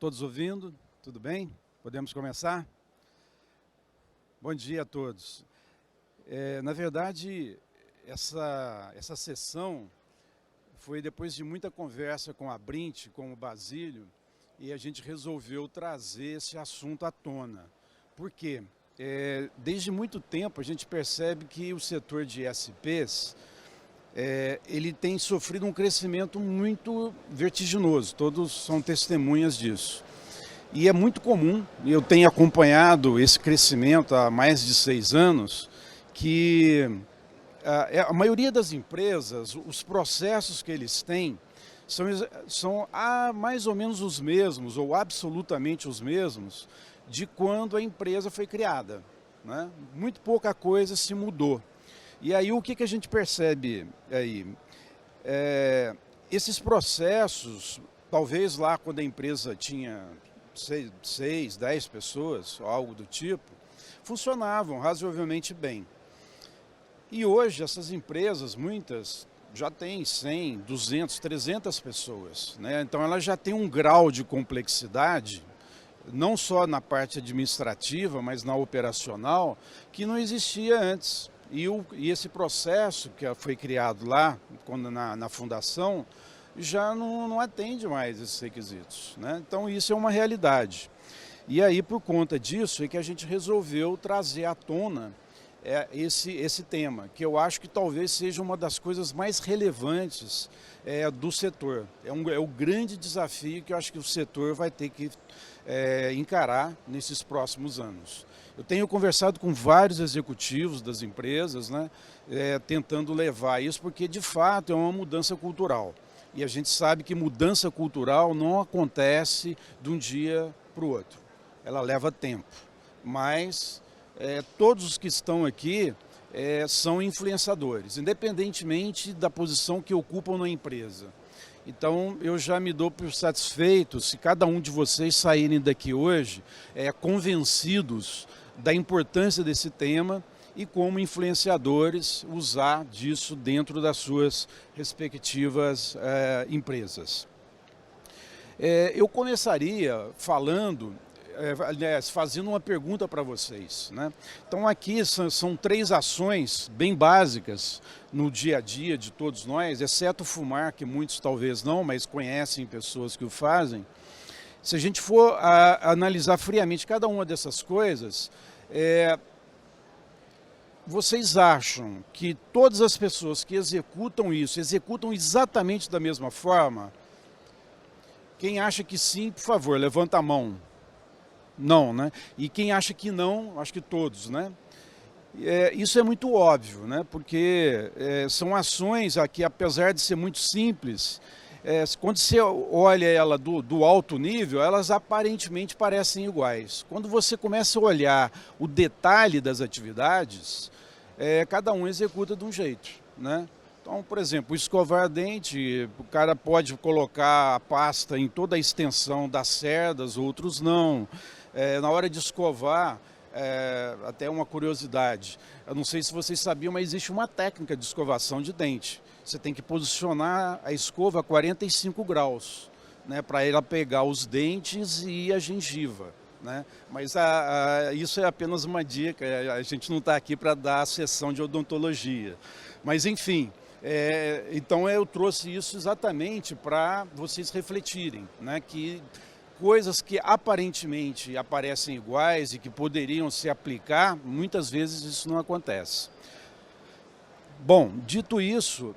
Todos ouvindo? Tudo bem? Podemos começar? Bom dia a todos. Na verdade, essa sessão foi depois de muita conversa com a Brint, com o Basílio, e a gente resolveu trazer esse assunto à tona. Por quê? Desde muito tempo a gente percebe que o setor de ISPs ele tem sofrido um crescimento muito vertiginoso, todos são testemunhas disso. E é muito comum, eu tenho acompanhado esse crescimento há mais de 6 anos, que a maioria das empresas, os processos que eles têm, são mais ou menos os mesmos, ou absolutamente os mesmos, de quando a empresa foi criada, né? Muito pouca coisa se mudou. E aí o que a gente percebe aí? Esses processos, talvez lá quando a empresa tinha 6, 10 pessoas, ou algo do tipo, funcionavam razoavelmente bem. E hoje essas empresas, muitas, já têm 100, 200, 300 pessoas, né? Então elas já têm um grau de complexidade, não só na parte administrativa, mas na operacional, que não existia antes. E esse processo que foi criado lá, na fundação, já não atende mais esses requisitos, né? Então isso é uma realidade. E aí, por conta disso, é que a gente resolveu trazer à tona esse tema, que eu acho que talvez seja uma das coisas mais relevantes do setor. É o grande desafio que eu acho que o setor vai ter que encarar nesses próximos anos. Eu tenho conversado com vários executivos das empresas, né, tentando levar isso, porque de fato é uma mudança cultural. E a gente sabe que mudança cultural não acontece de um dia para o outro. Ela leva tempo. Mas todos os que estão aqui são influenciadores, independentemente da posição que ocupam na empresa. Então, eu já me dou por satisfeito se cada um de vocês saírem daqui hoje convencidos da importância desse tema e como influenciadores usar disso dentro das suas respectivas empresas. Eu começaria falando, aliás, fazendo uma pergunta para vocês, né? Então aqui são 3 ações bem básicas no dia a dia de todos nós, exceto fumar, que muitos talvez não, mas conhecem pessoas que o fazem. Se a gente for analisar friamente cada uma dessas coisas, vocês acham que todas as pessoas que executam isso, executam exatamente da mesma forma? Quem acha que sim, por favor, levanta a mão. Não, né? E quem acha que não, acho que todos, né? Isso é muito óbvio, né? Porque são ações que, apesar de ser muito simples, quando você olha ela do alto nível, elas aparentemente parecem iguais. Quando você começa a olhar o detalhe das atividades, cada um executa de um jeito, né? Então, por exemplo, escovar dente, o cara pode colocar a pasta em toda a extensão das cerdas, outros não. Na hora de escovar, até uma curiosidade, eu não sei se vocês sabiam, mas existe uma técnica de escovação de dente. Você tem que posicionar a escova a 45 graus, né, para ela pegar os dentes e a gengiva, né? Mas isso é apenas uma dica, a gente não está aqui para dar a sessão de odontologia. Mas enfim, então eu trouxe isso exatamente para vocês refletirem, né, que coisas que aparentemente aparecem iguais e que poderiam se aplicar, muitas vezes isso não acontece. Bom, dito isso,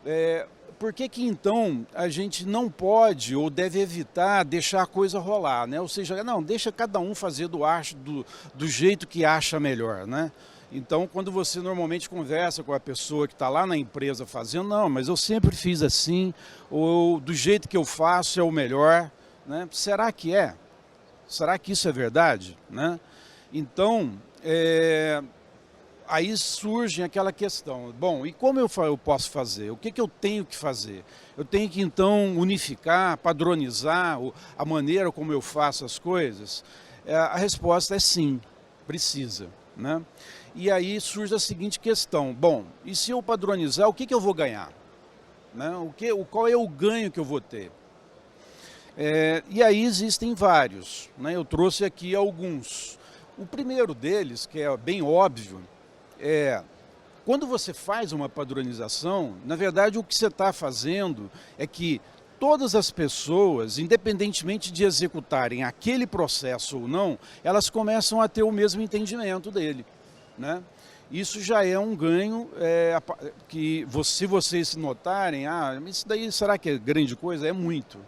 por que então a gente não pode ou deve evitar deixar a coisa rolar, né? Ou seja, não, deixa cada um fazer do jeito que acha melhor, né? Então, quando você normalmente conversa com a pessoa que está lá na empresa fazendo, não, mas eu sempre fiz assim, ou do jeito que eu faço é o melhor, né? Será que é? Será que isso é verdade, né? Então, aí surge aquela questão, bom, e como eu posso fazer? O que eu tenho que fazer? Eu tenho que então unificar, padronizar a maneira como eu faço as coisas? A resposta é sim, precisa, né? E aí surge a seguinte questão, bom, e se eu padronizar, o que eu vou ganhar? Né? Qual é o ganho que eu vou ter? E aí existem vários, né? Eu trouxe aqui alguns. O primeiro deles, que é bem óbvio, é quando você faz uma padronização, na verdade o que você está fazendo é que todas as pessoas, independentemente de executarem aquele processo ou não, elas começam a ter o mesmo entendimento dele, né? Isso já é um ganho que, se vocês notarem, isso daí será que é grande coisa? É muito.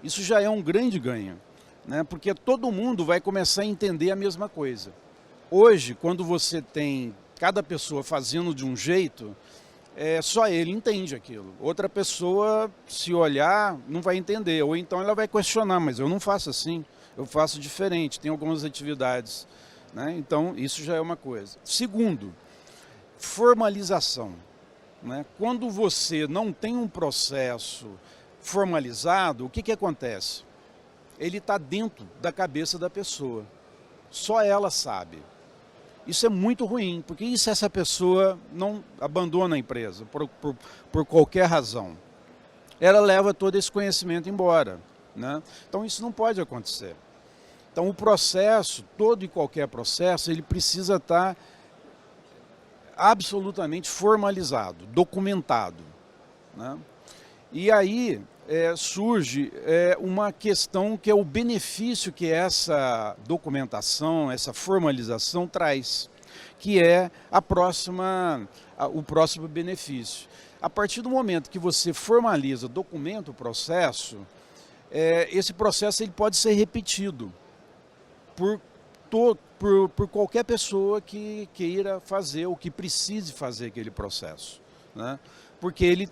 Isso já é um grande ganho, né? Porque todo mundo vai começar a entender a mesma coisa. Hoje, quando você tem cada pessoa fazendo de um jeito, só ele entende aquilo. Outra pessoa, se olhar, não vai entender, ou então ela vai questionar, mas eu não faço assim, eu faço diferente, tem algumas atividades, né? Então, isso já é uma coisa. Segundo, formalização, né? Quando você não tem um processo formalizado, o que acontece? Ele está dentro da cabeça da pessoa, só ela sabe. Isso é muito ruim, porque e se essa pessoa não abandona a empresa por qualquer razão? Ela leva todo esse conhecimento embora, né? Então isso não pode acontecer. Então o processo, todo e qualquer processo, ele precisa estar absolutamente formalizado, documentado, né? E aí surge uma questão que é o benefício que essa documentação, essa formalização traz, que é o próximo benefício. A partir do momento que você formaliza, documenta o processo, esse processo ele pode ser repetido por qualquer pessoa que queira fazer ou que precise fazer aquele processo, né? Porque ele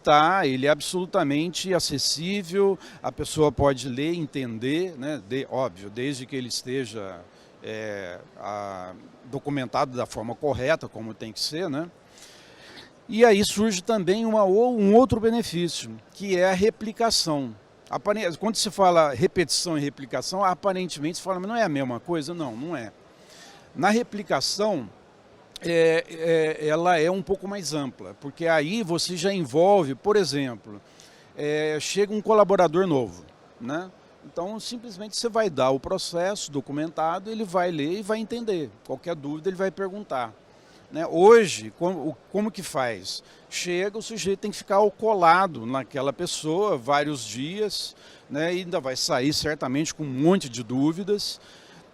é absolutamente acessível, a pessoa pode ler, entender, né? Óbvio, desde que ele esteja documentado da forma correta, como tem que ser, né? E aí surge também um outro benefício, que é a replicação. Quando se fala repetição e replicação, aparentemente se fala, mas não é a mesma coisa? Não, não é. Na replicação, ela é um pouco mais ampla, porque aí você já envolve, por exemplo, chega um colaborador novo, né? Então simplesmente você vai dar o processo documentado, ele vai ler e vai entender. Qualquer dúvida ele vai perguntar, né? Hoje, como que faz? Chega, o sujeito tem que ficar colado naquela pessoa vários dias, né? E ainda vai sair certamente com um monte de dúvidas,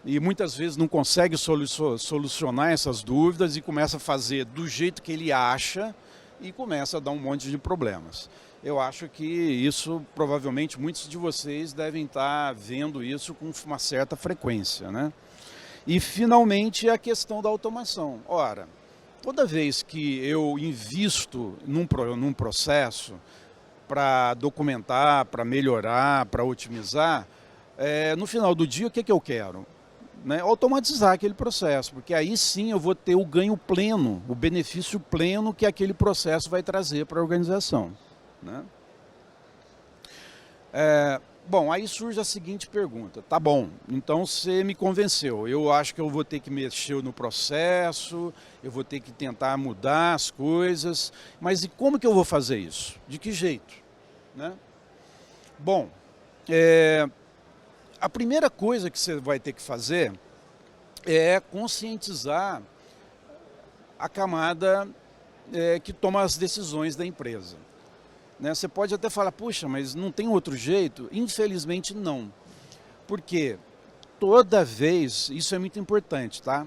e muitas vezes não consegue solucionar essas dúvidas e começa a fazer do jeito que ele acha e começa a dar um monte de problemas. Eu acho que isso, provavelmente, muitos de vocês devem estar vendo isso com uma certa frequência, né? E, finalmente, a questão da automação. Ora, toda vez que eu invisto num processo para documentar, para melhorar, para otimizar, no final do dia, o que eu quero? Né, automatizar aquele processo, porque aí sim eu vou ter o ganho pleno, o benefício pleno que aquele processo vai trazer para a organização, né? Bom, aí surge a seguinte pergunta, tá bom, então você me convenceu, eu acho que eu vou ter que mexer no processo, eu vou ter que tentar mudar as coisas, mas e como que eu vou fazer isso? De que jeito, né? Bom, a primeira coisa que você vai ter que fazer é conscientizar a camada que toma as decisões da empresa, né? Você pode até falar, puxa, mas não tem outro jeito? Infelizmente não, porque toda vez, isso é muito importante, tá?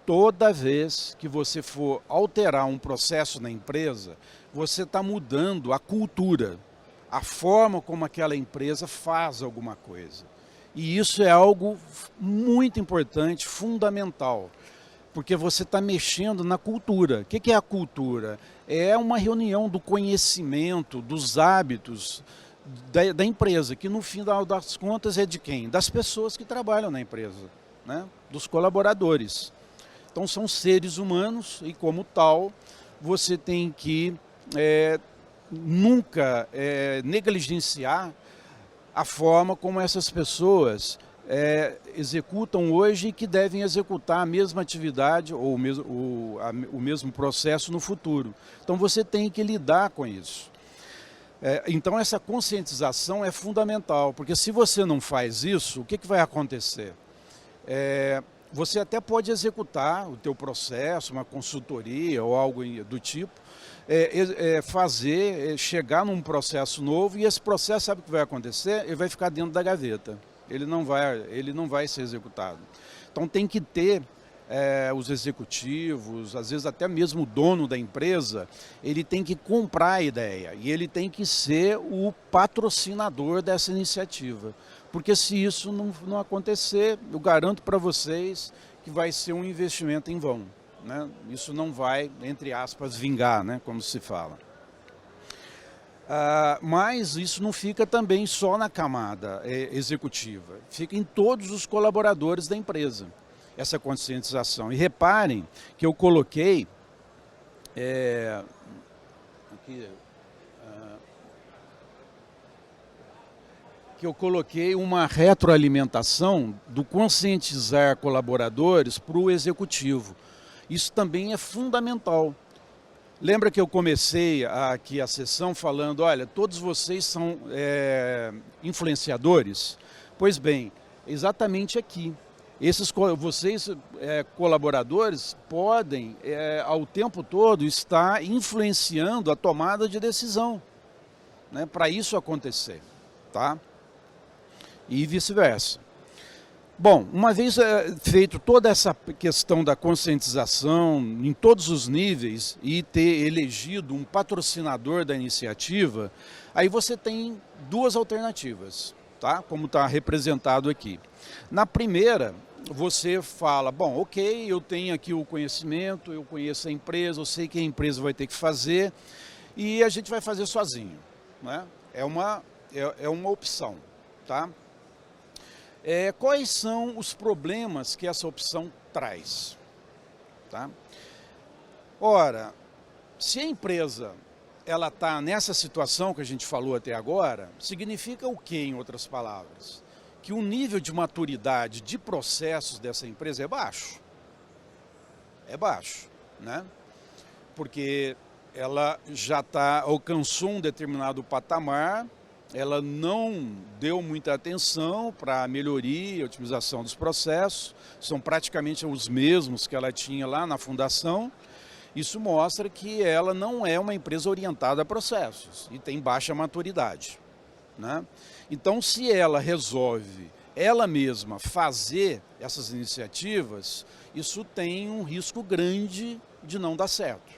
Toda vez que você for alterar um processo na empresa, você está mudando a cultura, a forma como aquela empresa faz alguma coisa. E isso é algo muito importante, fundamental, porque você está mexendo na cultura. O que é a cultura? É uma reunião do conhecimento, dos hábitos da empresa, que no final das contas é de quem? Das pessoas que trabalham na empresa, né? Dos colaboradores. Então são seres humanos e, como tal, você tem que nunca negligenciar a forma como essas pessoas executam hoje e que devem executar a mesma atividade ou o mesmo processo no futuro. Então você tem que lidar com isso. Então essa conscientização é fundamental, porque se você não faz isso, o que vai acontecer? Você até pode executar o teu processo, uma consultoria ou algo do tipo, chegar num processo novo, e esse processo, sabe o que vai acontecer? Ele vai ficar dentro da gaveta, ele não vai ser executado. Então tem que ter os executivos, às vezes até mesmo o dono da empresa, ele tem que comprar a ideia e ele tem que ser o patrocinador dessa iniciativa. Porque se isso não acontecer, eu garanto para vocês que vai ser um investimento em vão, né? Isso não vai, entre aspas, vingar, né, como se fala. Mas isso não fica também só na camada executiva, fica em todos os colaboradores da empresa, essa conscientização. E reparem que eu coloquei uma retroalimentação do conscientizar colaboradores para o executivo. Isso também é fundamental. Lembra que eu comecei aqui a sessão falando, olha, todos vocês são influenciadores? Pois bem, exatamente aqui. Vocês, colaboradores, podem, ao tempo todo, estar influenciando a tomada de decisão, né, para isso acontecer, tá? E vice-versa. Bom, uma vez feito toda essa questão da conscientização em todos os níveis e ter elegido um patrocinador da iniciativa, aí você tem duas alternativas, tá? Como está representado aqui. Na primeira, você fala, bom, ok, eu tenho aqui o conhecimento, eu conheço a empresa, eu sei que a empresa vai ter que fazer e a gente vai fazer sozinho, né? É uma opção, tá? Quais são os problemas que essa opção traz? Tá? Ora, se a empresa ela está nessa situação que a gente falou até agora, significa o quê, em outras palavras? Que o nível de maturidade de processos dessa empresa é baixo. É baixo, né? Porque ela já alcançou um determinado patamar, ela não deu muita atenção para a melhoria e otimização dos processos, são praticamente os mesmos que ela tinha lá na fundação. Isso mostra que ela não é uma empresa orientada a processos e tem baixa maturidade, né? Então, se ela resolve ela mesma fazer essas iniciativas, isso tem um risco grande de não dar certo,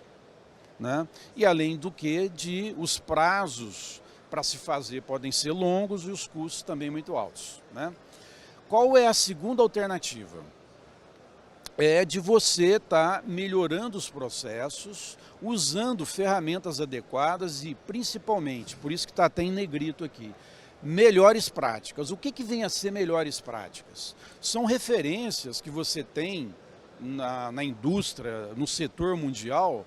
né? E além do que, os prazos para se fazer podem ser longos e os custos também muito altos, né? Qual é a segunda alternativa? É de você estar melhorando os processos, usando ferramentas adequadas e principalmente, por isso que está até em negrito aqui, melhores práticas. O que vem a ser melhores práticas? São referências que você tem na indústria, no setor mundial,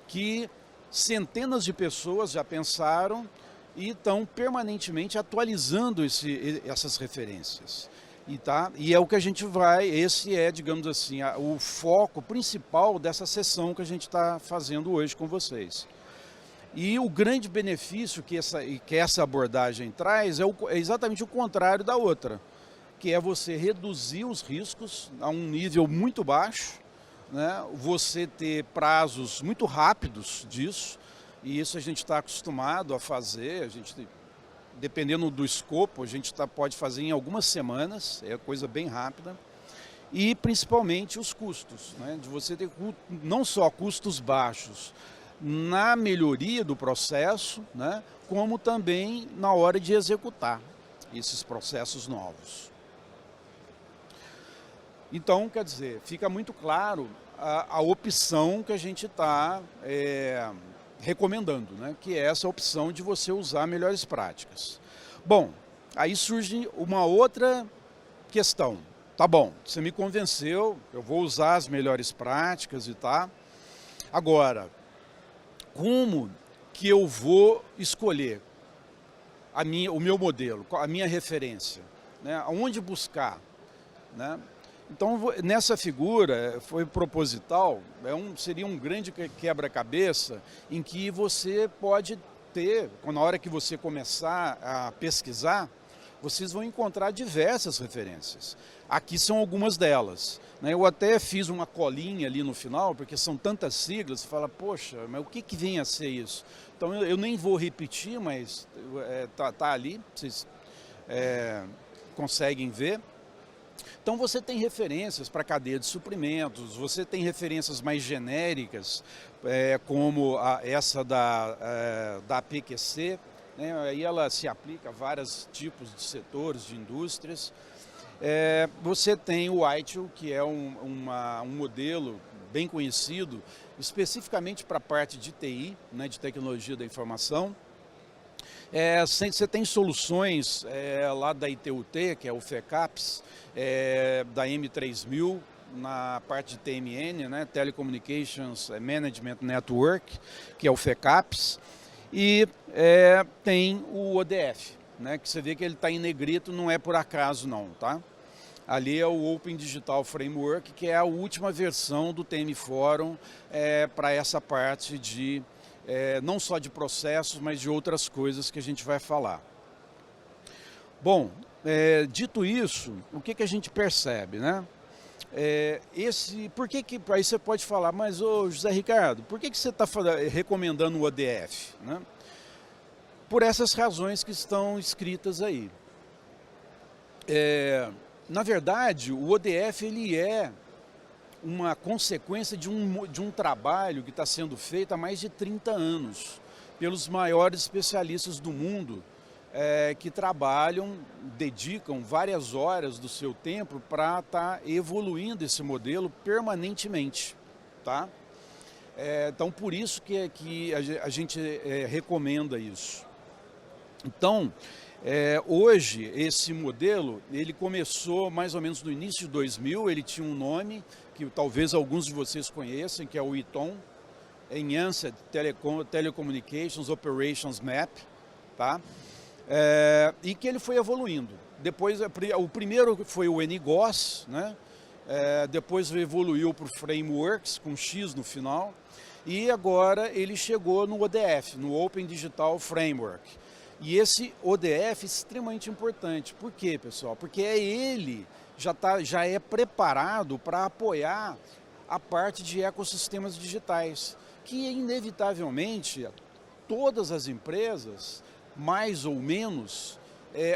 que centenas de pessoas já pensaram e estão permanentemente atualizando essas referências. E é o que a gente esse é, digamos assim, o foco principal dessa sessão que a gente está fazendo hoje com vocês. E o grande benefício que essa abordagem traz é exatamente o contrário da outra, que é você reduzir os riscos a um nível muito baixo, né? Você ter prazos muito rápidos disso, e isso a gente está acostumado a fazer, dependendo do escopo, a gente pode fazer em algumas semanas, é coisa bem rápida. E principalmente os custos, né? De você ter não só custos baixos na melhoria do processo, né? Como também na hora de executar esses processos novos. Então, quer dizer, fica muito claro a opção que a gente está recomendando, né? Que é essa opção de você usar melhores práticas. Bom, aí surge uma outra questão. Tá bom, você me convenceu, eu vou usar as melhores práticas e tá. Agora, como que eu vou escolher o meu modelo, a minha referência, né? Aonde buscar, né? Então, nessa figura, foi proposital, seria um grande quebra-cabeça em que você pode ter, na hora que você começar a pesquisar, vocês vão encontrar diversas referências. Aqui são algumas delas, né? Eu até fiz uma colinha ali no final, porque são tantas siglas, você fala, poxa, mas o que vem a ser isso? Então eu nem vou repetir, mas tá ali, vocês conseguem ver. Então você tem referências para a cadeia de suprimentos, você tem referências mais genéricas, como essa da PQC, né? Aí ela se aplica a vários tipos de setores, de indústrias. Você tem o ITIL, que é um modelo bem conhecido, especificamente para a parte de TI, né, de tecnologia da informação. Você tem soluções lá da ITUT, que é o FECAPS, da M3000, na parte de TMN, né, Telecommunications Management Network, que é o FECAPS, e tem o ODF, né, que você vê que ele está em negrito, não é por acaso não, tá? Ali é o Open Digital Framework, que é a última versão do TM Forum para essa parte de não só de processos, mas de outras coisas que a gente vai falar. Bom, dito isso, o que a gente percebe, né? Aí você pode falar, mas ô José Ricardo, por que você está recomendando o ODF? Né? Por essas razões que estão escritas aí. Na verdade, o ODF ele é uma consequência de um trabalho que está sendo feito há mais de 30 anos pelos maiores especialistas do mundo que trabalham, dedicam várias horas do seu tempo para estar evoluindo esse modelo permanentemente, tá? Então, por isso que a gente recomenda isso. Então, hoje, esse modelo, ele começou mais ou menos no início de 2000, ele tinha um nome que talvez alguns de vocês conheçam, que é o ITOM, Enhanced Telecommunications Operations Map, tá? E que ele foi evoluindo. Depois, o primeiro foi o NGOS, né? Depois evoluiu para o Frameworks, com X no final, e agora ele chegou no ODF, no Open Digital Framework. E esse ODF é extremamente importante. Por quê, pessoal? Porque ele já é preparado para apoiar a parte de ecossistemas digitais, que inevitavelmente todas as empresas, mais ou menos,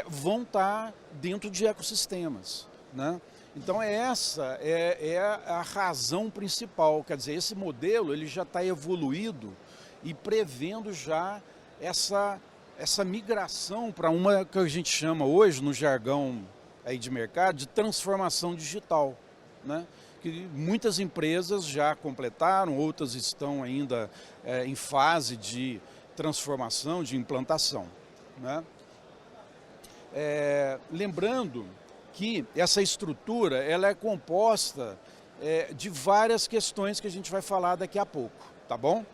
vão estar dentro de ecossistemas, né? Então essa é a razão principal, quer dizer, esse modelo ele já está evoluído e prevendo já essa migração para uma que a gente chama hoje, no jargão aí de mercado, de transformação digital, né? Que muitas empresas já completaram, outras estão ainda em fase de transformação, de implantação, né? Lembrando que essa estrutura ela é composta de várias questões que a gente vai falar daqui a pouco, tá bom?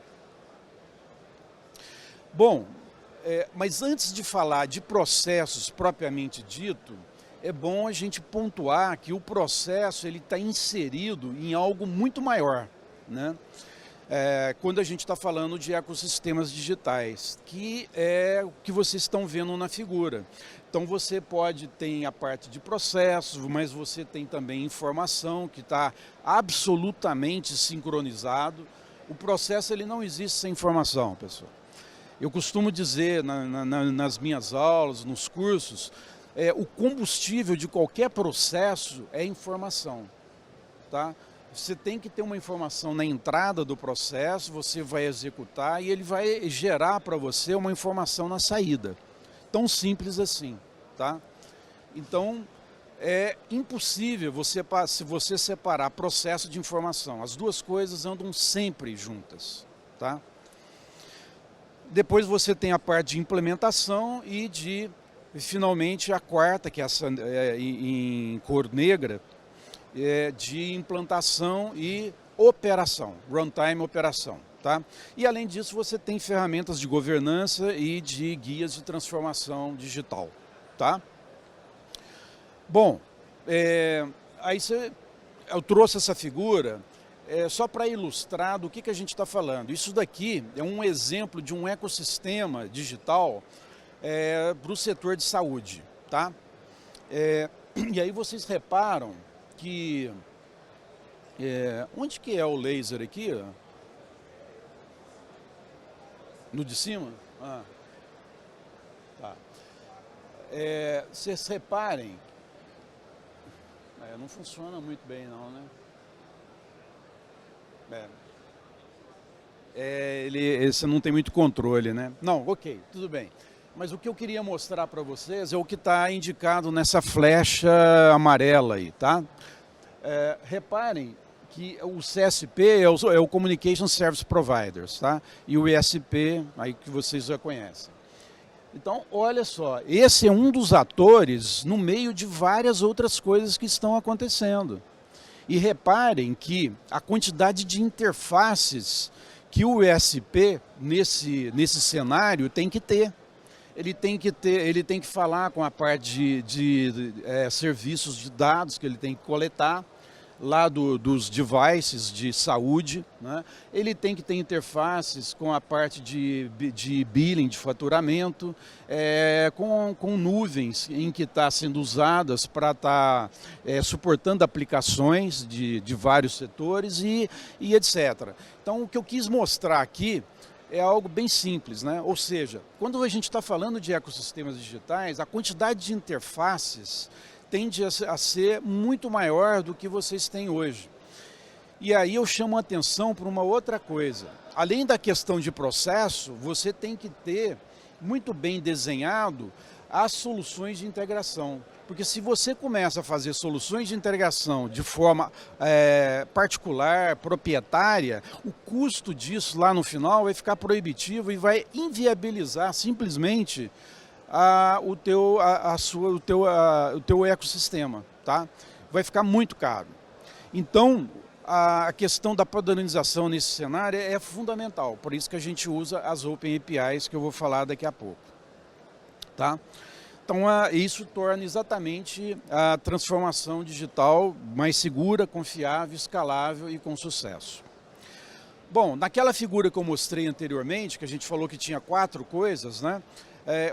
Bom, mas antes de falar de processos propriamente dito, é bom a gente pontuar que o processo ele está inserido em algo muito maior, né? Quando a gente está falando de ecossistemas digitais, que é o que vocês estão vendo na figura. Então você ter a parte de processos, mas você tem também informação que está absolutamente sincronizado. O processo ele não existe sem informação, pessoal. Eu costumo dizer nas minhas aulas, nos cursos, o combustível de qualquer processo é informação, tá? Você tem que ter uma informação na entrada do processo, você vai executar e ele vai gerar para você uma informação na saída. Tão simples assim, tá? Então, é impossível se você separar processo de informação. As duas coisas andam sempre juntas, tá? Depois você tem a parte de implementação e finalmente a quarta, que é essa em cor negra, de implantação e operação, runtime operação, tá? E além disso você tem ferramentas de governança e de guias de transformação digital, tá? Bom, aí eu trouxe essa figura Só para ilustrar do que a gente está falando. Isso daqui é um exemplo de um ecossistema digital para o setor de saúde, tá? E aí vocês reparam que... onde que é o laser aqui? No de cima? Ah, tá. Vocês reparem... não funciona muito bem não, né? Você não tem muito controle, né? Não, ok, tudo bem. Mas o que eu queria mostrar para vocês é o que está indicado nessa flecha amarela aí, tá? Reparem que o CSP é o Communication Service Providers, tá? E o ISP, aí que vocês já conhecem. Então, olha só, esse é um dos atores no meio de várias outras coisas que estão acontecendo. E reparem que a quantidade de interfaces que o ISP nesse cenário tem que ter. Ele tem que falar com a parte de serviços de dados que ele tem que coletar lá dos devices de saúde, né? Ele tem que ter interfaces com a parte de billing, de faturamento, com nuvens em que está sendo usadas para estar suportando aplicações de vários setores e etc. Então, o que eu quis mostrar aqui é algo bem simples, né? Ou seja, quando a gente está falando de ecossistemas digitais, a quantidade de interfaces tende a ser muito maior do que vocês têm hoje. E aí eu chamo a atenção para uma outra coisa. Além da questão de processo, você tem que ter muito bem desenhado as soluções de integração. Porque se você começa a fazer soluções de integração de forma particular, proprietária, o custo disso lá no final vai ficar proibitivo e vai inviabilizar simplesmente o teu ecossistema, tá? Vai ficar muito caro. Então, a questão da padronização nesse cenário é fundamental, por isso que a gente usa as Open APIs, que eu vou falar daqui a pouco, tá? Então, isso torna exatamente a transformação digital mais segura, confiável, escalável e com sucesso. Bom, naquela figura que eu mostrei anteriormente, que a gente falou que tinha 4 coisas, né?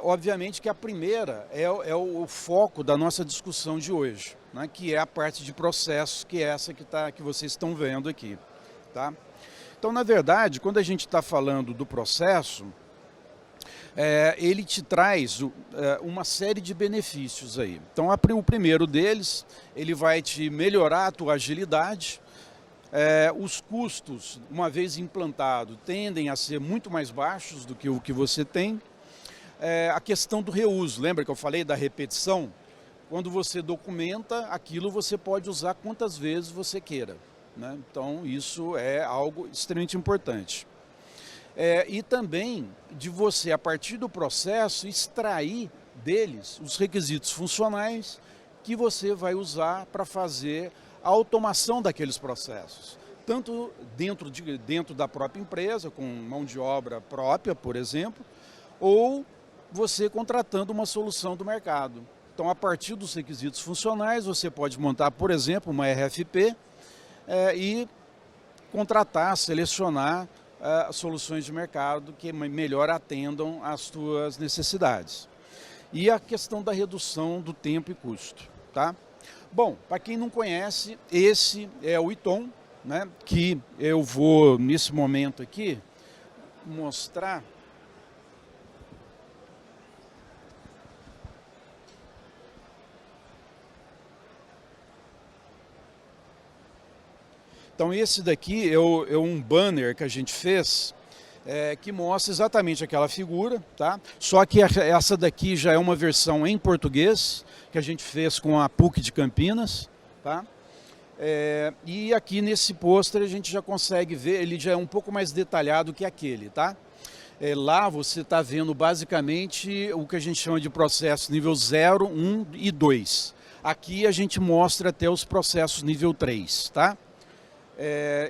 Obviamente que a primeira é o foco da nossa discussão de hoje, né? Que é a parte de processos, que é essa que vocês estão vendo aqui, tá? Então, na verdade, quando a gente está falando do processo, ele te traz uma série de benefícios aí. Então, o primeiro deles, ele vai te melhorar a tua agilidade. Os custos, uma vez implantado, tendem a ser muito mais baixos do que o que você tem. A questão do reuso, lembra que eu falei da repetição? Quando você documenta aquilo, você pode usar quantas vezes você queira, né? Então, isso é algo extremamente importante. E também de você, a partir do processo, extrair deles os requisitos funcionais que você vai usar para fazer a automação daqueles processos. Tanto dentro da própria empresa, com mão de obra própria, por exemplo, ou você contratando uma solução do mercado. Então, a partir dos requisitos funcionais, você pode montar, por exemplo, uma RFP e contratar, selecionar soluções de mercado que melhor atendam às suas necessidades. E a questão da redução do tempo e custo, tá? Bom, para quem não conhece, esse é o Iton, né, que eu vou, nesse momento aqui, mostrar. Então, esse daqui é um banner que a gente fez, que mostra exatamente aquela figura, tá? Só que essa daqui já é uma versão em português, que a gente fez com a PUC de Campinas, tá? E aqui nesse pôster a gente já consegue ver, ele já é um pouco mais detalhado que aquele, tá? Lá você está vendo basicamente o que a gente chama de processo nível 0, 1 e 2. Aqui a gente mostra até os processos nível 3, tá?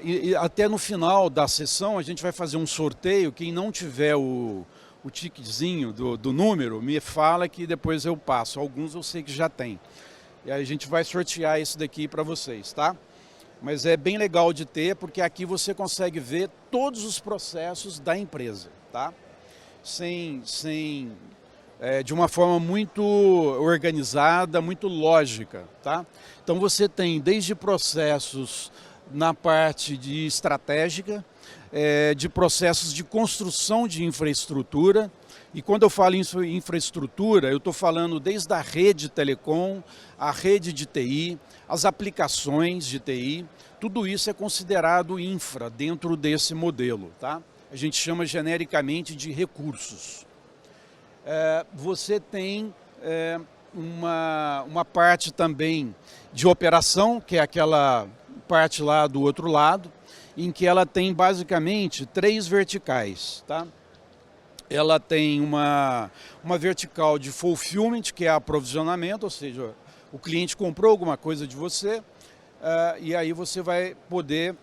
E até no final da sessão a gente vai fazer um sorteio. Quem não tiver o ticketzinho do número, me fala que depois eu passo. Alguns eu sei que já tem. E aí a gente vai sortear esse daqui para vocês, tá? mas é bem legal de ter, porque aqui você consegue ver todos os processos da empresa, tá? De uma forma muito organizada, muito lógica, tá? Então você tem desde processos na parte de estratégica, de processos de construção de infraestrutura, e quando eu falo em infraestrutura, eu estou falando desde a rede telecom, a rede de TI, as aplicações de TI, tudo isso é considerado infra dentro desse modelo, tá? A gente chama genericamente de recursos. Você tem uma parte também de operação, que é aquela parte lá do outro lado, em que ela tem basicamente 3 verticais, tá? Ela tem uma vertical de fulfillment, que é aprovisionamento, ou seja, o cliente comprou alguma coisa de você, e aí você vai poder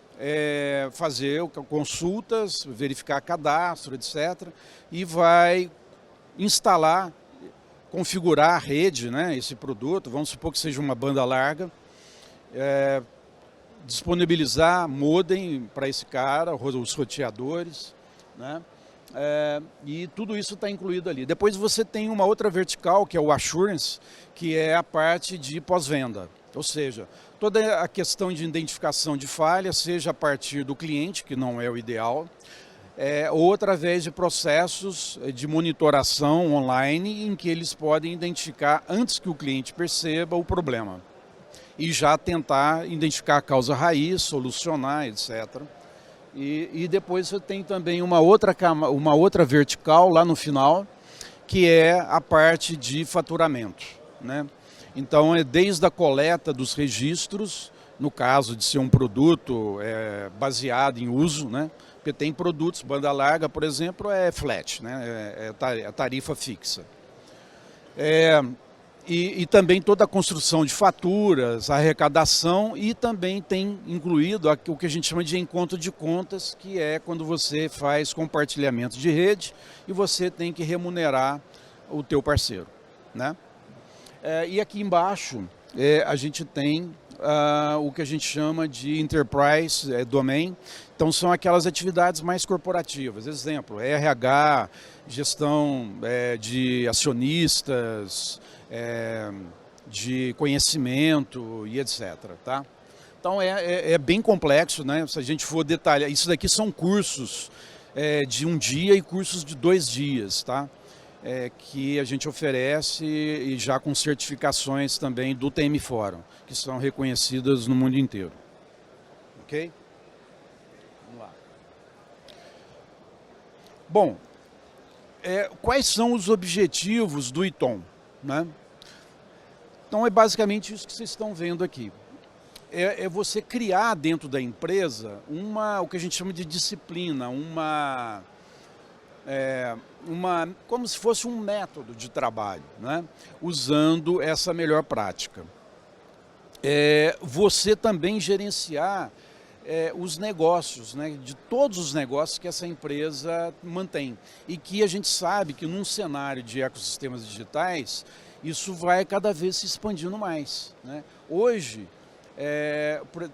fazer consultas, verificar cadastro, etc. E vai instalar, configurar a rede, né, esse produto, vamos supor que seja uma banda larga, disponibilizar modem para esse cara, os roteadores, né? E tudo isso está incluído ali. Depois você tem uma outra vertical, que é o Assurance, que é a parte de pós-venda. Ou seja, toda a questão de identificação de falha, seja a partir do cliente, que não é o ideal, ou através de processos de monitoração online, em que eles podem identificar, antes que o cliente perceba, o problema. E já tentar identificar a causa raiz, solucionar, etc. E depois você tem também uma outra vertical lá no final, que é a parte de faturamento, né? Então é desde a coleta dos registros, no caso de ser um produto baseado em uso, né? Porque tem produtos, banda larga, por exemplo, é flat, né? É tarifa fixa. E também toda a construção de faturas, a arrecadação, e também tem incluído o que a gente chama de encontro de contas, que é quando você faz compartilhamento de rede e você tem que remunerar o teu parceiro, né? E aqui embaixo a gente tem o que a gente chama de Enterprise Domain. Então são aquelas atividades mais corporativas. Exemplo, RH, gestão de acionistas, de conhecimento e etc. Tá? Então é bem complexo, né? Se a gente for detalhar, isso daqui são cursos de 1 dia e cursos de 2 dias, tá? Que a gente oferece e já com certificações também do TM Forum, que são reconhecidas no mundo inteiro. Ok? Vamos lá. Bom, quais são os objetivos do ITOM, né? Então é basicamente isso que vocês estão vendo aqui. É você criar dentro da empresa o que a gente chama de disciplina, como se fosse um método de trabalho, né? Usando essa melhor prática. Você também gerenciar os negócios, né? De todos os negócios que essa empresa mantém. E que a gente sabe que num cenário de ecossistemas digitais, isso vai cada vez se expandindo mais, né? Hoje,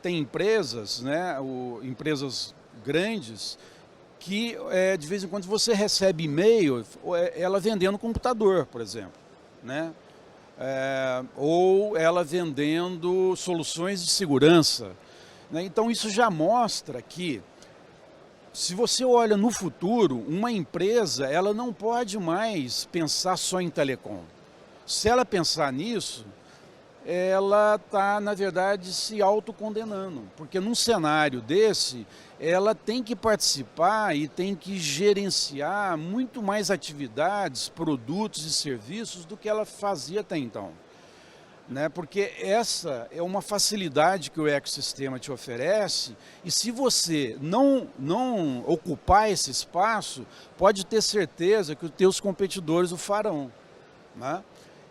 tem empresas, né? Empresas grandes, que de vez em quando você recebe e-mail, ela vendendo computador, por exemplo, né? Ou ela vendendo soluções de segurança, né? Então isso já mostra que, se você olha no futuro, uma empresa ela não pode mais pensar só em telecom. Se ela pensar nisso, ela está, na verdade, se autocondenando, porque num cenário desse, ela tem que participar e tem que gerenciar muito mais atividades, produtos e serviços do que ela fazia até então, né? Porque essa é uma facilidade que o ecossistema te oferece, e se você não ocupar esse espaço, pode ter certeza que os teus competidores o farão, né?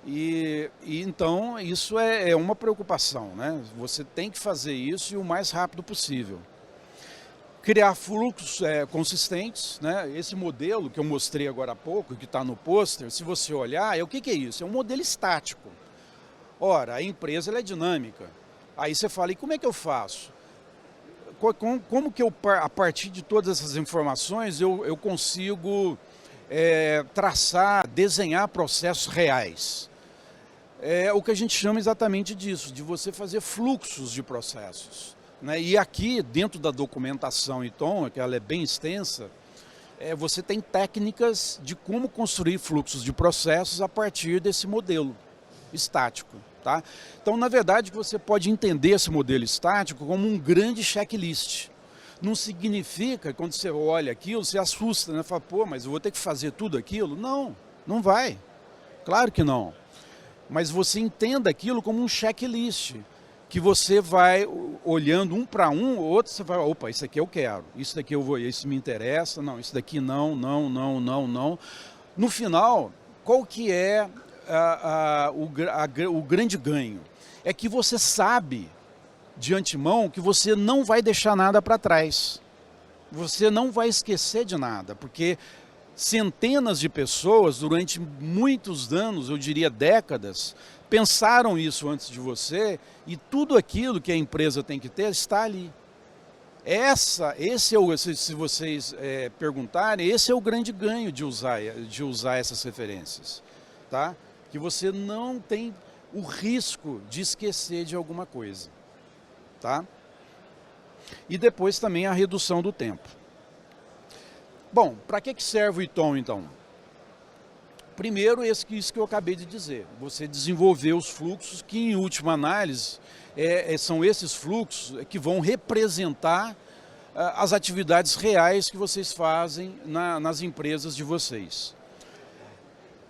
E então isso é uma preocupação, né? Você tem que fazer isso e o mais rápido possível. Criar fluxos consistentes, né? Esse modelo que eu mostrei agora há pouco, que está no pôster, se você olhar, o que é isso? É um modelo estático. Ora, a empresa ela é dinâmica. Aí você fala, e como é que eu faço? como que eu, a partir de todas essas informações, eu consigo traçar, desenhar processos reais? É o que a gente chama exatamente disso, de você fazer fluxos de processos, né? E aqui, dentro da documentação ITOM, que ela é bem extensa, você tem técnicas de como construir fluxos de processos a partir desse modelo estático. Tá? Então, na verdade, você pode entender esse modelo estático como um grande checklist. Não significa, quando você olha aquilo, você assusta, né? Fala, pô, mas eu vou ter que fazer tudo aquilo? Não, não vai. Claro que não. Mas você entenda aquilo como um checklist, que você vai olhando um para um, outro você vai, opa, isso aqui eu quero, isso daqui eu vou, isso me interessa, não, isso daqui não. No final, qual que é o grande ganho? É que você sabe de antemão que você não vai deixar nada para trás. Você não vai esquecer de nada, porque centenas de pessoas, durante muitos anos, eu diria décadas, pensaram isso antes de você, e tudo aquilo que a empresa tem que ter está ali. Se vocês perguntarem, esse é o grande ganho de usar essas referências. Tá? Que você não tem o risco de esquecer de alguma coisa. Tá? E depois também a redução do tempo. Bom, para que serve o ITOM, então? Primeiro, isso que eu acabei de dizer. Você desenvolver os fluxos que, em última análise, são esses fluxos que vão representar as atividades reais que vocês fazem nas empresas de vocês.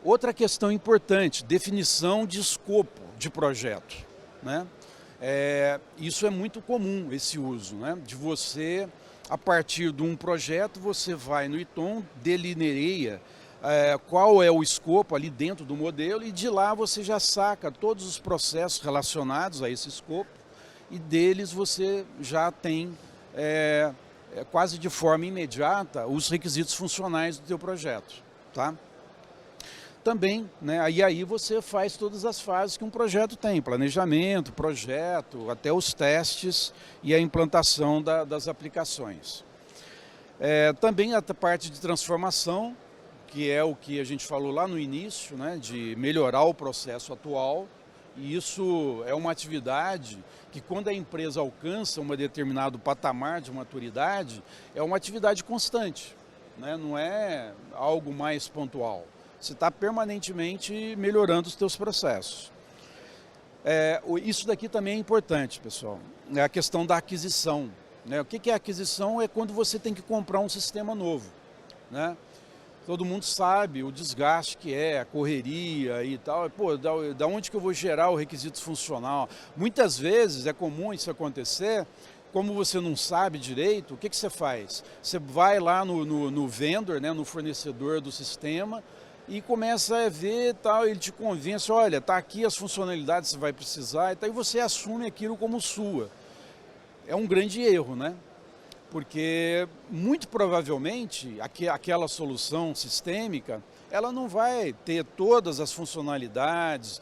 Outra questão importante, definição de escopo de projeto, né? Isso é muito comum, esse uso, né? De você, a partir de um projeto, você vai no ITOM, delineia qual é o escopo ali dentro do modelo, e de lá você já saca todos os processos relacionados a esse escopo, e deles você já tem quase de forma imediata os requisitos funcionais do teu projeto. Tá? Também, né, e aí você faz todas as fases que um projeto tem, planejamento, projeto, até os testes e a implantação das aplicações. Também a parte de transformação, que é o que a gente falou lá no início, né, de melhorar o processo atual, e isso é uma atividade que, quando a empresa alcança um determinado patamar de maturidade, é uma atividade constante, né, não é algo mais pontual. Você está permanentemente melhorando os teus processos. Isso daqui também é importante, pessoal. É a questão da aquisição, né? O que é aquisição? É quando você tem que comprar um sistema novo, né? Todo mundo sabe o desgaste que é, a correria e tal. Pô, da onde que eu vou gerar o requisito funcional? Muitas vezes é comum isso acontecer. Como você não sabe direito, o que você faz? Você vai lá no vendor, né, no fornecedor do sistema, e começa a ver, tal, ele te convence, olha, tá aqui as funcionalidades que você vai precisar, e tal, e você assume aquilo como sua. É um grande erro, né? Porque muito provavelmente aquela solução sistêmica, ela não vai ter todas as funcionalidades,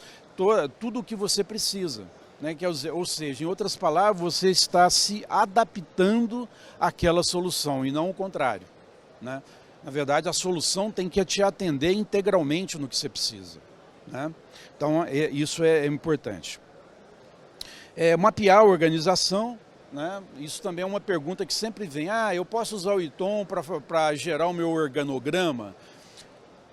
tudo o que você precisa, né? Ou seja, em outras palavras, você está se adaptando àquela solução e não o contrário, né? Na verdade, a solução tem que te atender integralmente no que você precisa, né? Então, isso é importante. Mapear a organização, né? Isso também é uma pergunta que sempre vem. Eu posso usar o ITOM para gerar o meu organograma?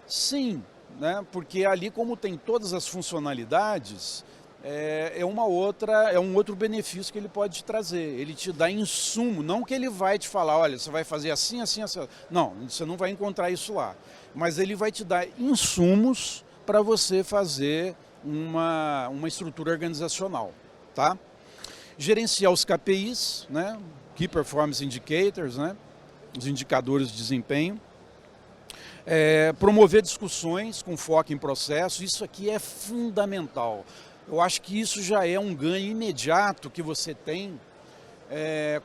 Sim, né? Porque ali, como tem todas as funcionalidades, é um outro benefício que ele pode te trazer. Ele te dá insumo, não que ele vai te falar, olha, você vai fazer assim, assim, assim. Não, você não vai encontrar isso lá. Mas ele vai te dar insumos para você fazer uma estrutura organizacional, tá? Gerenciar os KPIs, né? Key Performance Indicators, né? Os indicadores de desempenho. Promover discussões com foco em processo, isso aqui é fundamental. Eu acho que isso já é um ganho imediato que você tem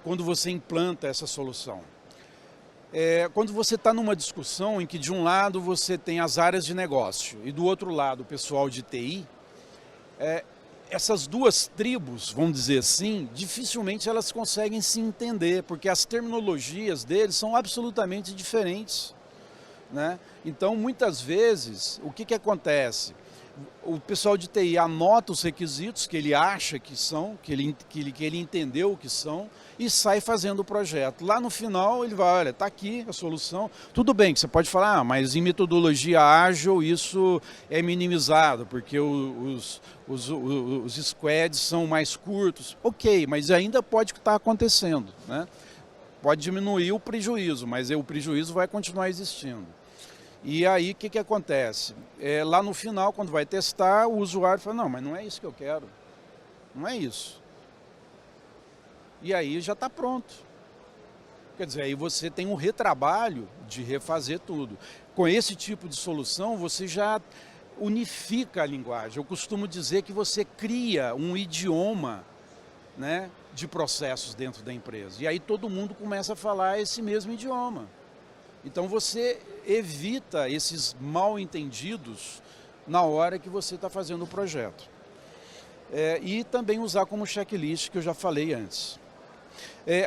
quando você implanta essa solução. Quando você está numa discussão em que de um lado você tem as áreas de negócio e do outro lado o pessoal de TI, essas duas tribos, vamos dizer assim, dificilmente elas conseguem se entender, porque as terminologias deles são absolutamente diferentes, né? Então, muitas vezes, o que acontece? O pessoal de TI anota os requisitos que ele acha que são, que ele entendeu que são, e sai fazendo o projeto. Lá no final ele vai, olha, está aqui a solução. Tudo bem que você pode falar, mas em metodologia ágil isso é minimizado, porque os squads são mais curtos. Ok, mas ainda pode estar acontecendo, né? Pode diminuir o prejuízo, mas o prejuízo vai continuar existindo. E aí o que acontece? Lá no final, quando vai testar, o usuário fala, não, mas não é isso que eu quero. Não é isso. E aí já está pronto. Quer dizer, aí você tem um retrabalho de refazer tudo. Com esse tipo de solução, você já unifica a linguagem. Eu costumo dizer que você cria um idioma, né, de processos dentro da empresa. E aí todo mundo começa a falar esse mesmo idioma. Então você evita esses mal-entendidos na hora que você está fazendo o projeto. E também usar como checklist, que eu já falei antes.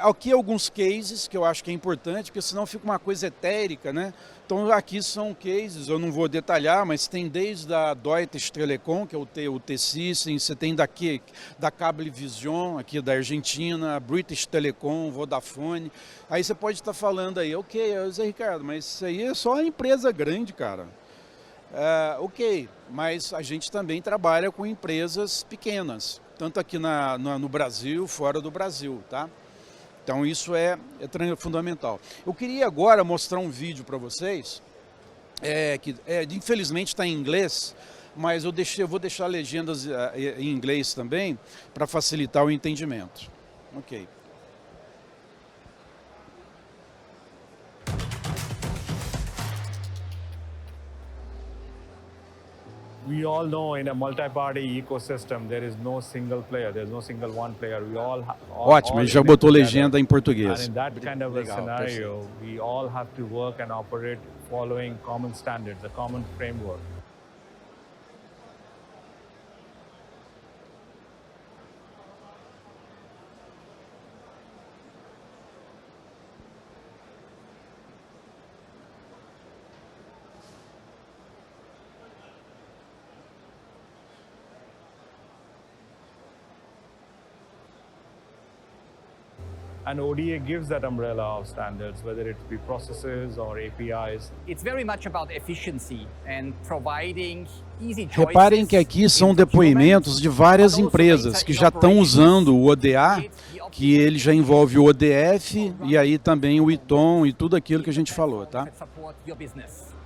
Aqui alguns cases que eu acho que é importante, porque senão fica uma coisa etérica, né? Então aqui são cases, eu não vou detalhar, mas tem desde a Deutsche Telekom, que é o T-Systems, você tem daqui da Cablevision, aqui da Argentina, British Telecom, Vodafone. Aí você pode estar falando aí, ok, Zé Ricardo, mas isso aí é só a empresa grande, cara. Ok, mas a gente também trabalha com empresas pequenas, tanto aqui no Brasil, fora do Brasil, tá? Então isso é fundamental. Eu queria agora mostrar um vídeo para vocês, que infelizmente está em inglês, mas eu vou deixar legendas em inglês também, para facilitar o entendimento. Ok. We all know in a multi-party ecosystem there is no single player, there's no single one player. We all Ótimo, ele já botou legenda em português. And in that kind of a scenario, we all have to work and operate following common standards, a common framework. And ODA gives that umbrella of standards, whether it be processes or APIs. It's very much about efficiency and providing easy choices. Reparem que aqui são depoimentos de várias empresas que já estão usando o ODA, que ele já envolve o ODF e aí também o ITOM e tudo aquilo que a gente falou, tá?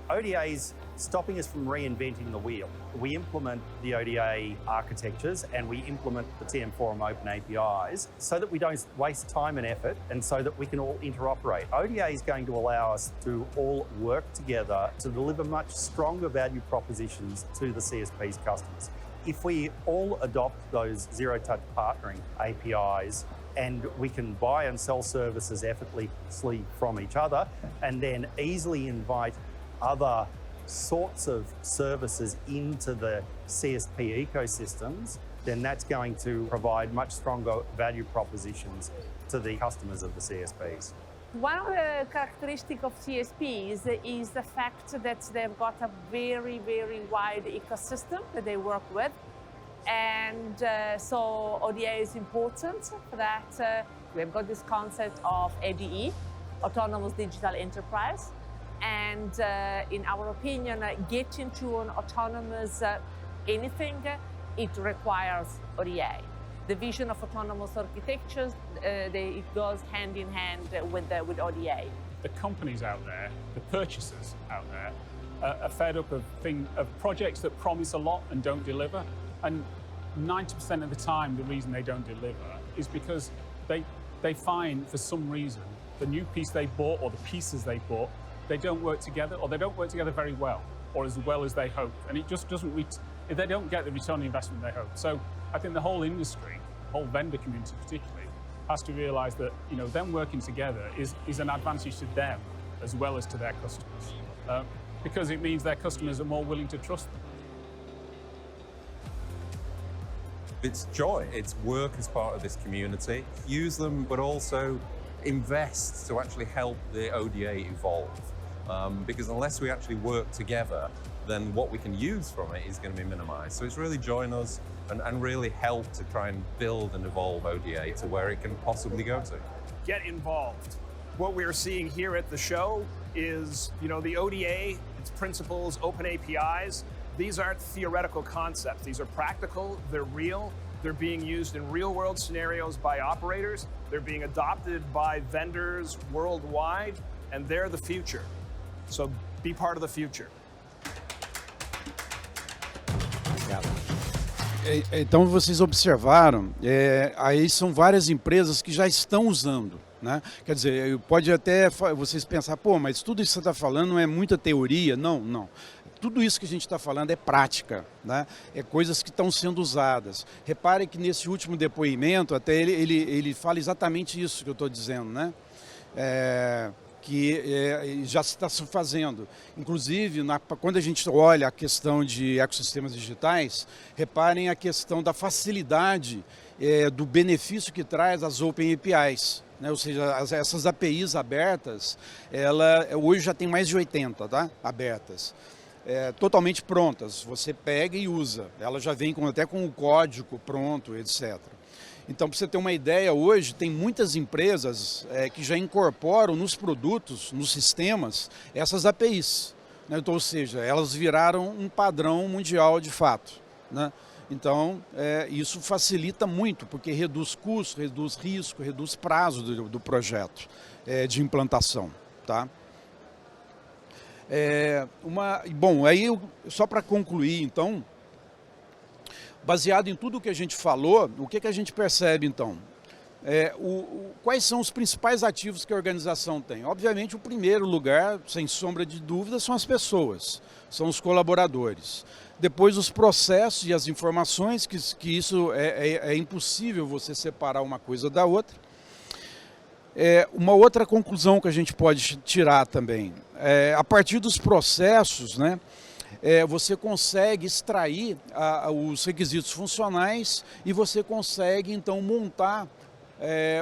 ODA's stopping us from reinventing the wheel. We implement the ODA architectures and we implement the TM4M open APIs so that we don't waste time and effort and so that we can all interoperate. ODA is going to allow us to all work together to deliver much stronger value propositions to the CSP's customers. If we all adopt those zero-touch partnering APIs and we can buy and sell services effortlessly from each other and then easily invite other sorts of services into the CSP ecosystems, then that's going to provide much stronger value propositions to the customers of the CSPs. One of the characteristics of CSPs is the fact that they've got a very, very wide ecosystem that they work with. And so ODA is important for that. We've got this concept of ADE, Autonomous Digital Enterprise. And in our opinion, getting to an autonomous anything, it requires ODA. The vision of autonomous architectures, it goes hand in hand with ODA. The companies out there, the purchasers out there, are fed up of projects that promise a lot and don't deliver. And 90% of the time, the reason they don't deliver is because they find, for some reason, the new piece they bought or the pieces they bought, they don't work together, or they don't work together very well, or as well as they hoped, and it just doesn't they don't get the return on investment they hope. So I think the whole industry, the whole vendor community particularly, has to realise that them working together is an advantage to them as well as to their customers, because it means their customers are more willing to trust them. It's joy, it's work as part of this community. Use them, but also invest to actually help the ODA evolve. Because unless we actually work together, then what we can use from it is going to be minimized. So it's really join us and really help to try and build and evolve ODA to where it can possibly go to. Get involved. What we're seeing here at the show is, the ODA, its principles, open APIs. These aren't theoretical concepts. These are practical, they're real, they're being used in real world scenarios by operators, they're being adopted by vendors worldwide, and they're the future. So be part of the future. Então vocês observaram, aí são várias empresas que já estão usando, né? Quer dizer, pode até vocês pensar, pô, mas tudo isso que você está falando não é muita teoria? Não, não. Tudo isso que a gente está falando é prática, né? É coisas que estão sendo usadas. Repare que nesse último depoimento, até ele fala exatamente isso que eu estou dizendo, né? Que já se está se fazendo. Inclusive, quando a gente olha a questão de ecossistemas digitais, reparem a questão da facilidade do benefício que traz as Open APIs. Né? Ou seja, essas APIs abertas, hoje já tem mais de 80, tá? Abertas. Totalmente prontas, você pega e usa. Ela já vem até com o código pronto, etc. Então, para você ter uma ideia, hoje tem muitas empresas que já incorporam nos produtos, nos sistemas, essas APIs. Né? Então, ou seja, elas viraram um padrão mundial de fato. Né? Então, isso facilita muito, porque reduz custo, reduz risco, reduz prazo do projeto de implantação. Tá? Bom, aí só para concluir, então, baseado em tudo que a gente falou, o que a gente percebe então? Quais são os principais ativos que a organização tem? Obviamente, o primeiro lugar, sem sombra de dúvida, são as pessoas, são os colaboradores. Depois, os processos e as informações, que isso é impossível você separar uma coisa da outra. Uma outra conclusão que a gente pode tirar também, a partir dos processos, né? Você consegue extrair os requisitos funcionais e você consegue, então, montar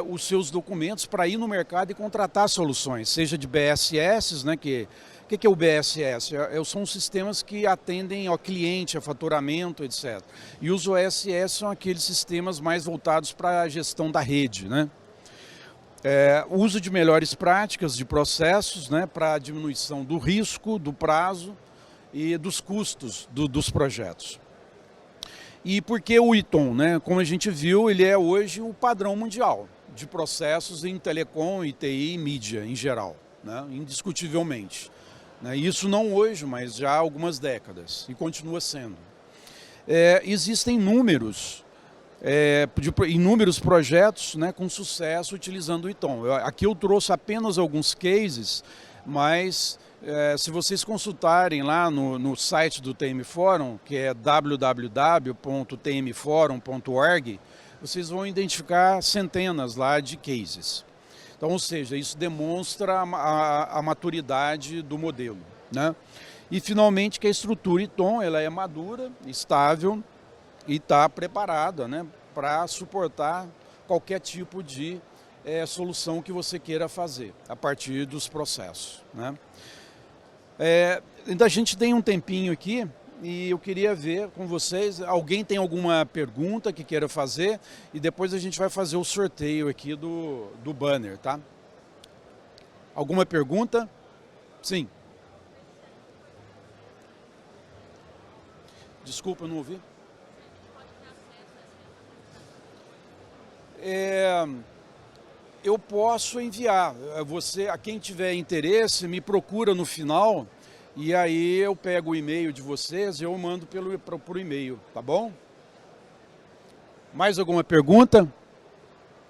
os seus documentos para ir no mercado e contratar soluções, seja de BSS, né, que é o BSS? São sistemas que atendem ao cliente, a faturamento, etc. E os OSS são aqueles sistemas mais voltados para a gestão da rede, né? Uso de melhores práticas de processos, né, para a diminuição do risco, do prazo e dos custos dos projetos. E por que o ITOM? Né? Como a gente viu, ele é hoje o padrão mundial de processos em telecom, TI e mídia em geral, né? Indiscutivelmente. Né? Isso não hoje, mas já há algumas décadas, e continua sendo. Existem inúmeros projetos, né, com sucesso utilizando o ITOM. Aqui eu trouxe apenas alguns cases, mas se vocês consultarem lá no site do TM Forum, que é www.tmforum.org, vocês vão identificar centenas lá de cases. Então, ou seja, isso demonstra a maturidade do modelo, né? E, finalmente, que a estrutura ITOM ela é madura, estável e está preparada, né, para suportar qualquer tipo de solução que você queira fazer a partir dos processos, né? Ainda a gente tem um tempinho aqui e eu queria ver com vocês, alguém tem alguma pergunta que queira fazer e depois a gente vai fazer o sorteio aqui do banner, tá? Alguma pergunta? Sim. Desculpa, eu não ouvi. Eu posso enviar. A quem tiver interesse, me procura no final e aí eu pego o e-mail de vocês e eu mando por e-mail, tá bom? Mais alguma pergunta?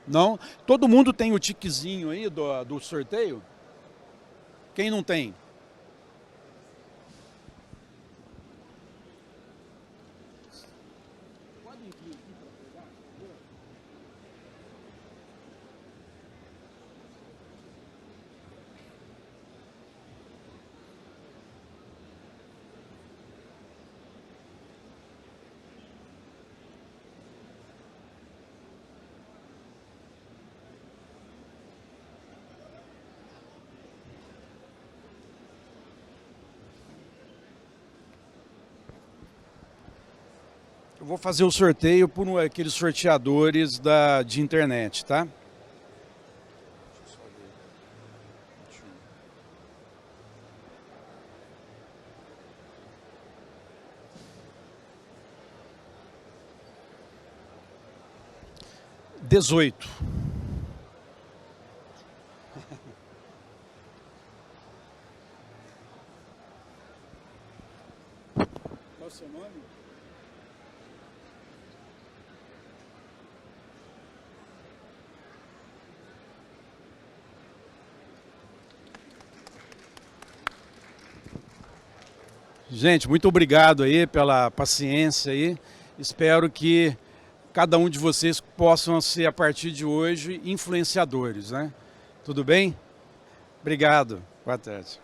Não? Todo mundo tem o tiquezinho aí do sorteio? Quem não tem? Eu vou fazer o sorteio por aqueles sorteadores de internet, tá? $18. Qual o seu nome? Gente, muito obrigado aí pela paciência aí. Espero que cada um de vocês possam ser, a partir de hoje, influenciadores, né? Tudo bem? Obrigado. Boa tarde.